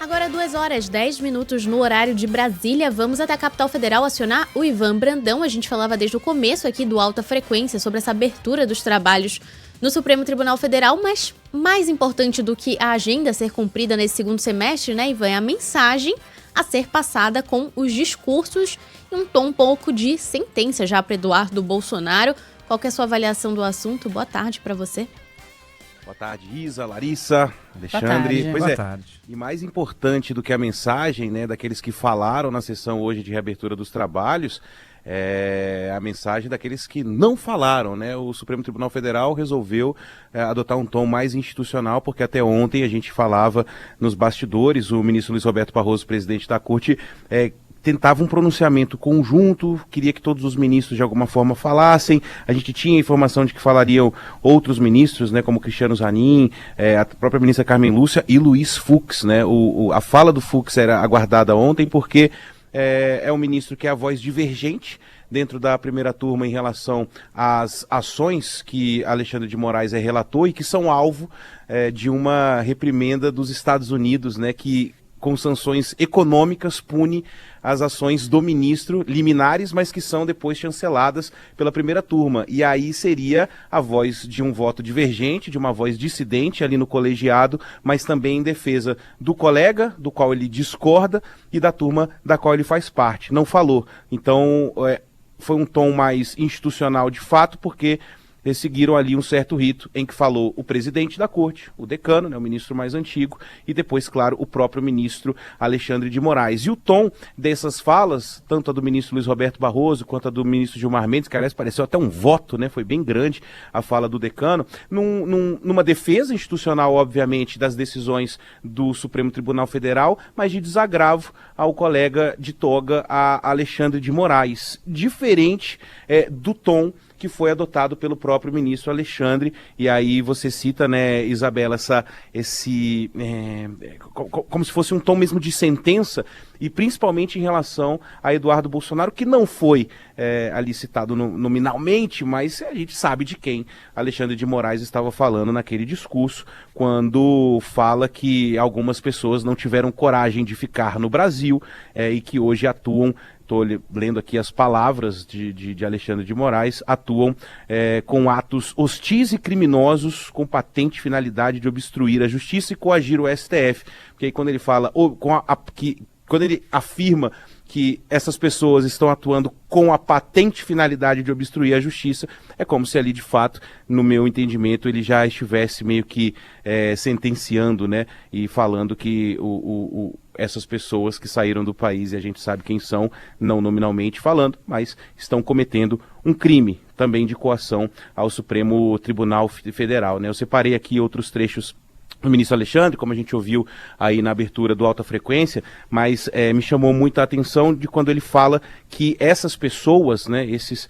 Agora 2h10 no horário de Brasília. Vamos até a capital federal acionar o Ivan Brandão. A gente falava desde o começo aqui do Alta Frequência sobre essa abertura dos trabalhos no Supremo Tribunal Federal, mas mais importante do que a agenda a ser cumprida nesse segundo semestre, né, Ivan, é a mensagem a ser passada com os discursos e um tom um pouco de sentença já para Eduardo Bolsonaro. Qual que é a sua avaliação do assunto? Boa tarde para você. Boa tarde, Isa, Larissa, Alexandre. Boa tarde. E mais importante do que a mensagem, né, daqueles que falaram na sessão hoje de reabertura dos trabalhos, é a mensagem daqueles que não falaram, né? O Supremo Tribunal Federal resolveu adotar um tom mais institucional, porque até ontem a gente falava nos bastidores, o ministro Luiz Roberto Barroso, presidente da Corte, tentava um pronunciamento conjunto, queria que todos os ministros de alguma forma falassem. A gente tinha informação de que falariam outros ministros, né, como Cristiano Zanin, a própria ministra Carmen Lúcia e Luiz Fux, né? A fala do Fux era aguardada ontem porque é um ministro que é a voz divergente dentro da primeira turma em relação às ações que Alexandre de Moraes relatou e que são alvo de uma reprimenda dos Estados Unidos, né, que com sanções econômicas pune as ações do ministro, liminares, mas que são depois chanceladas pela primeira turma. E aí seria a voz de um voto divergente, de uma voz dissidente ali no colegiado, mas também em defesa do colega, do qual ele discorda, e da turma da qual ele faz parte. Não falou. Então, foi um tom mais institucional de fato, porque eles seguiram ali um certo rito em que falou o presidente da corte, o decano, né, o ministro mais antigo, e depois, claro, o próprio ministro Alexandre de Moraes. E o tom dessas falas, tanto a do ministro Luiz Roberto Barroso quanto a do ministro Gilmar Mendes, que aliás pareceu até um voto, né, foi bem grande a fala do decano, numa defesa institucional, obviamente, das decisões do Supremo Tribunal Federal, mas de desagravo ao colega de toga, a Alexandre de Moraes. Diferente do tom que foi adotado pelo próprio ministro Alexandre, e aí você cita, né, Isabela, como se fosse um tom mesmo de sentença, e principalmente em relação a Eduardo Bolsonaro, que não foi ali citado nominalmente, mas a gente sabe de quem Alexandre de Moraes estava falando naquele discurso, quando fala que algumas pessoas não tiveram coragem de ficar no Brasil e que hoje atuam. Estou lendo aqui as palavras de Alexandre de Moraes, atuam com atos hostis e criminosos com patente finalidade de obstruir a justiça e coagir o STF. Porque aí quando ele fala, quando ele afirma que essas pessoas estão atuando com a patente finalidade de obstruir a justiça, é como se ali, de fato, no meu entendimento, ele já estivesse meio que sentenciando, né, e falando que essas pessoas que saíram do país, e a gente sabe quem são, não nominalmente falando, mas estão cometendo um crime também de coação ao Supremo Tribunal Federal, né? Eu separei aqui outros trechos do ministro Alexandre, como a gente ouviu aí na abertura do Alta Frequência, mas me chamou muito a atenção de quando ele fala que essas pessoas, né, esses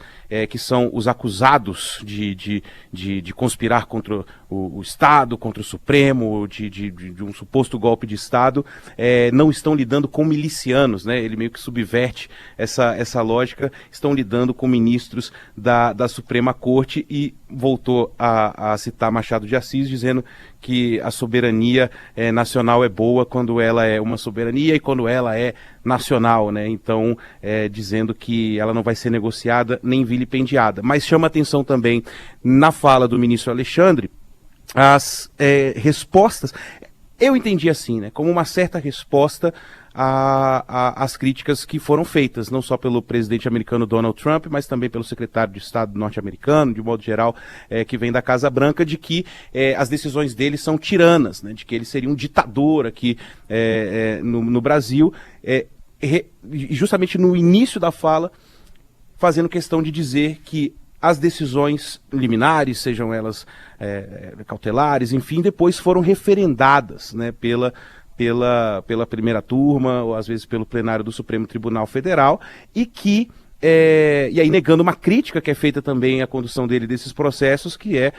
que são os acusados de conspirar contra o Estado, contra o Supremo, de um suposto golpe de Estado, não estão lidando com milicianos, né? Ele meio que subverte essa lógica, estão lidando com ministros da Suprema Corte, e voltou a citar Machado de Assis, dizendo que a soberania nacional é boa quando ela é uma soberania e quando ela é nacional, né? Então, dizendo que ela não vai ser negociada nem vilipendiada. Mas chama atenção também, na fala do ministro Alexandre, as respostas, eu entendi assim, né, como uma certa resposta às críticas que foram feitas, não só pelo presidente americano Donald Trump, mas também pelo secretário de Estado norte-americano, de modo geral, que vem da Casa Branca, de que as decisões dele são tiranas, né, de que ele seria um ditador aqui no Brasil, justamente no início da fala, fazendo questão de dizer que as decisões liminares, sejam elas cautelares, enfim, depois foram referendadas, né, pela primeira turma, ou às vezes pelo plenário do Supremo Tribunal Federal, e que E aí negando uma crítica que é feita também à condução dele desses processos, que é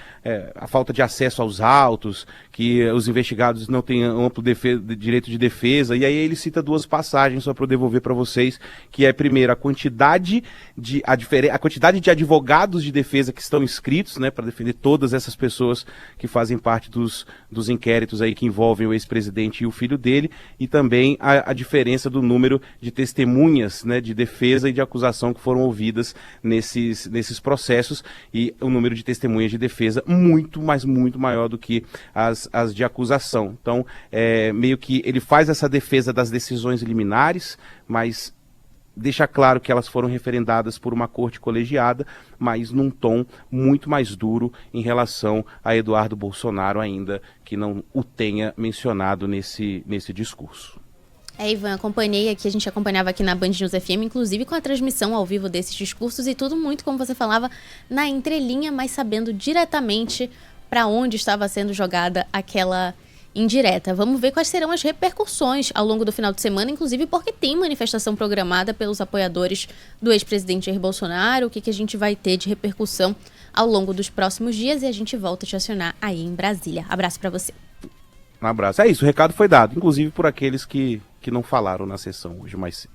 a falta de acesso aos autos, que os investigados não têm amplo direito de defesa. E aí ele cita duas passagens, só para eu devolver para vocês, que é, primeiro, a quantidade de advogados de defesa que estão inscritos, né, para defender todas essas pessoas que fazem parte dos inquéritos aí que envolvem o ex-presidente e o filho dele, e também a diferença do número de testemunhas, né, de defesa e de acusação que foram ouvidas nesses processos, e o número de testemunhas de defesa muito maior do que as de acusação. Então, meio que ele faz essa defesa das decisões liminares, mas deixa claro que elas foram referendadas por uma corte colegiada, mas num tom muito mais duro em relação a Eduardo Bolsonaro, ainda que não o tenha mencionado nesse discurso. Ivan, acompanhei aqui, a gente acompanhava aqui na Band News FM, inclusive com a transmissão ao vivo desses discursos, e tudo muito, como você falava, na entrelinha, mas sabendo diretamente para onde estava sendo jogada aquela indireta. Vamos ver quais serão as repercussões ao longo do final de semana, inclusive porque tem manifestação programada pelos apoiadores do ex-presidente Jair Bolsonaro. O que a gente vai ter de repercussão ao longo dos próximos dias, e a gente volta a te acionar aí em Brasília. Abraço para você. Um abraço. É isso, o recado foi dado, inclusive por aqueles que não falaram na sessão hoje mais cedo.